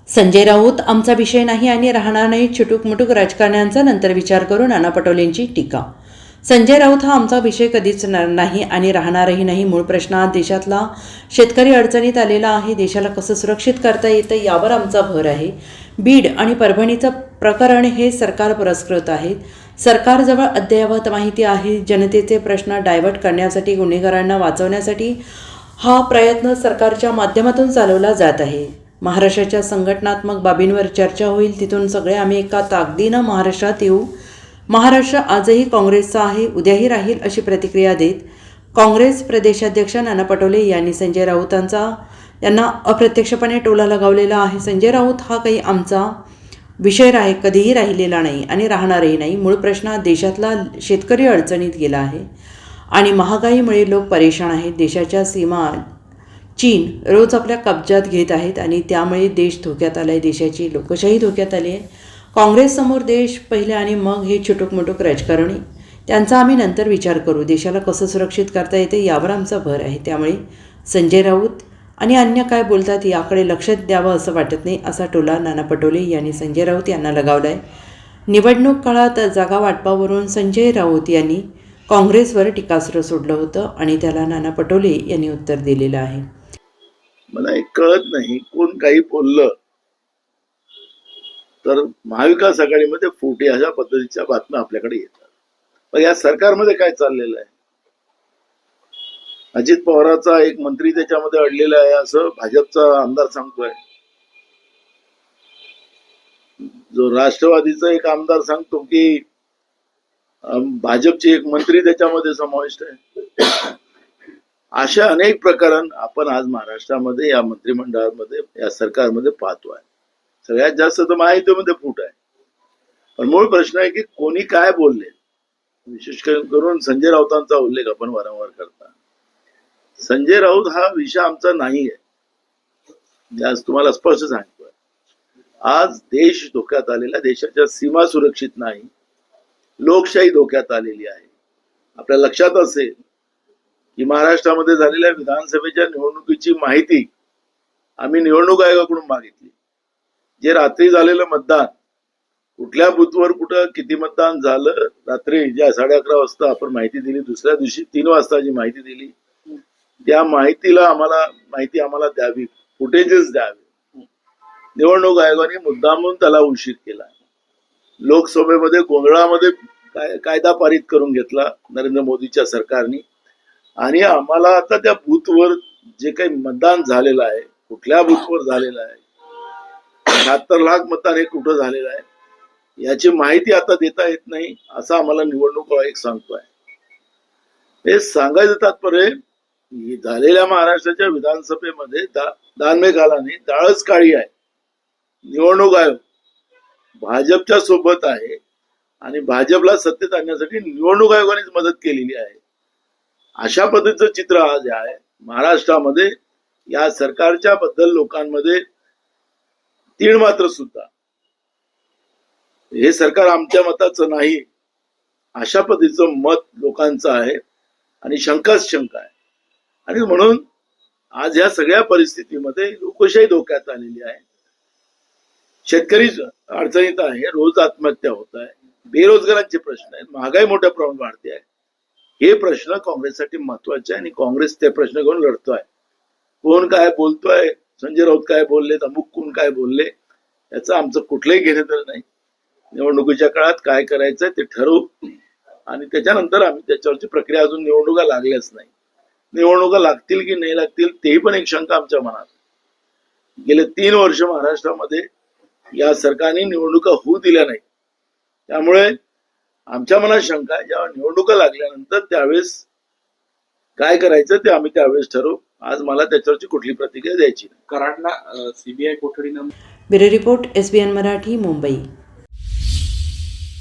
संजय राऊत आमचा विषय नाही आणि राहणार नाही. चिटूकमुटूक राजकारण्यांचा नंतर विचार करू नाना पटोलेंची टीका. संजय राऊत हा आमचा विषय कधीच नाही आणि राहणारही नाही. मूळ प्रश्न हा देशातला शेतकरी अडचणीत आलेला आहे. देशाला कसं सुरक्षित करता येतं यावर आमचा भर आहे. बीड आणि परभणीचं प्रकरण हे सरकार पुरस्कृत आहेत. सरकारजवळ अद्ययावत माहिती आहे. जनतेचे प्रश्न डायव्हर्ट करण्यासाठी, गुन्हेगारांना वाचवण्यासाठी हा प्रयत्न सरकारच्या माध्यमातून चालवला जात आहे. महाराष्ट्राच्या संघटनात्मक बाबींवर चर्चा होईल. तिथून सगळे आम्ही एका ताकदीनं महाराष्ट्रात येऊ. महाराष्ट्र आजही काँग्रेसचा आहे, उद्याही राहील, अशी प्रतिक्रिया देत काँग्रेस प्रदेशाध्यक्ष नाना पटोले यांनी संजय राऊतांचा यांना अप्रत्यक्षपणे टोला लगावलेला आहे. संजय राऊत हा काही आमचा विषय कधीही राहिलेला नाही आणि राहणारही नाही. मूळ प्रश्न हा देशातला शेतकरी अडचणीत गेला आहे आणि महागाईमुळे लोक परेशान आहेत. देशाच्या सीमा चीन रोज आपल्या कब्जात घेत आहेत आणि त्यामुळे देश धोक्यात आला आहे. देशाची लोकशाही धोक्यात आली आहे. काँग्रेससमोर देश पहिले आणि मग हे चिटूकमुटूक राजकारणी, त्यांचा आम्ही नंतर विचार करू. देशाला कसं सुरक्षित करता येते यावर आमचा भर आहे. त्यामुळे संजय राऊत आणि अन्य काय बोलतात याकडे लक्ष द्यावं असं वाटत नाही, असा टोला नाना पटोले यांनी संजय राऊत यांना लगावला आहे. निवडणूक काळात जागा वाटपावरून संजय राऊत यांनी काँग्रेसवर टीकास्त्र सोडलं होतं आणि त्याला नाना पटोले यांनी उत्तर दिलेलं आहे. मला एक कळत नाही, कोण काही बोललं तर महाविकास आघाडीमध्ये फुटी अशा पद्धतीच्या बातम्या आपल्याकडे येतात. पण या सरकारमध्ये काय चाललेलं आहे? अजित पवारांचा एक मंत्री त्याच्यामध्ये अडलेला आहे असं भाजपचा आमदार सांगतोय. जो राष्ट्रवादीचा एक आमदार सांगतो की भाजपचे एक मंत्री त्याच्यामध्ये समाविष्ट आहे. अशा अनेक प्रकरण आपण आज महाराष्ट्रामध्ये या मंत्रिमंडळामध्ये, या सरकारमध्ये पाहतोय. सगळ्यात जास्त तर माहितीमध्ये फूट आहे. पण मूळ प्रश्न आहे की कोणी काय बोलले. विशेष करून संजय राऊतांचा उल्लेख आपण वारंवार करता. संजय राऊत हा विषय आमचा नाही आहे, आज तुम्हाला स्पष्ट सांगतोय. आज देश धोक्यात आलेला, देशाच्या सीमा सुरक्षित नाही, लोकशाही धोक्यात आलेली आहे. आपल्या लक्षात असेल की महाराष्ट्रामध्ये झालेल्या विधानसभेच्या निवडणुकीची माहिती आम्ही निवडणूक आयोगाकडून मागितली. जे रात्री झालेलं मतदान, कुठल्या बूथवर कुठं किती मतदान झालं, रात्री ज्या 11:30 वाजता आपण माहिती दिली, दुसऱ्या दिवशी 3 वाजता जी माहिती दिली, त्या माहितीला आम्हाला द्यावी, फुटेजेस द्यावे. निवडणूक आयोगाने मुद्दामून त्याला उशीर केला. लोकसभेमध्ये गोंधळामध्ये कायदा पारित करून घेतला नरेंद्र मोदीच्या सरकारने आणि आम्हाला आता त्या बूथवर जे काही मतदान झालेलं आहे, कुठल्या बूथवर झालेलं आहे, 76 लाख मतदान हे कुठं झालेलं आहे याची माहिती आता देता येत नाही, असं आम्हाला निवडणूक आयोग सांगतोय. हे सांगायचं तात्पर्य झालेल्या महाराष्ट्राच्या विधानसभेमध्ये दानवे घालाने डाळच काळी आहे. निवडणूक आयोग भाजपच्या सोबत आहे आणि भाजपला सत्तेत आणण्यासाठी निवडणूक आयोगानेच मदत केलेली आहे. अशा पद्धतीचं चित्र आज आहे महाराष्ट्रामध्ये. या सरकारच्या बद्दल लोकांमध्ये तीळ मात्र सुद्धा हे सरकार आमच्या मताचं नाही अशा पद्धतीचं मत लोकांचं आहे आणि शंकाच शंका आहे. आणि म्हणून आज या सगळ्या परिस्थितीमध्ये लोकशाही धोक्यात आलेली आहे. शेतकरी अडचणीत आहे, रोज आत्महत्या होत आहे, बेरोजगारांचे प्रश्न आहेत, महागाई मोठ्या प्रमाणात वाढते आहे. हे प्रश्न काँग्रेससाठी महत्वाचे आहे आणि काँग्रेस ते प्रश्न घेऊन लढतोय. कोण काय बोलतोय, संजय राऊत काय बोलले, अमुक कोण काय बोलले, याचं आमचं कुठलंही घेणं तर नाही. निवडणुकीच्या काळात काय करायचंय ते ठरवू आणि त्याच्यानंतर आम्ही त्याच्यावरची प्रक्रिया, अजून निवडणुका लागल्याच नाही. निवडणुका लागतील की नाही लागतील तेही पण एक शंका आमच्या मनात. गेले 3 वर्ष महाराष्ट्रामध्ये या सरकारने निवडणुका होऊ दिल्या नाही. त्यामुळे आमच्या मनात शंका आहे, जेव्हा निवडणुका लागल्यानंतर त्यावेळेस काय करायचं ते आम्ही त्यावेळेस ठरवू. आज मला त्याच्यावरची कुठली प्रतिक्रिया द्यायची नाही. कराडला सीबीआय कोठडीनं. Bureau report, SBN Marathi, Mumbai.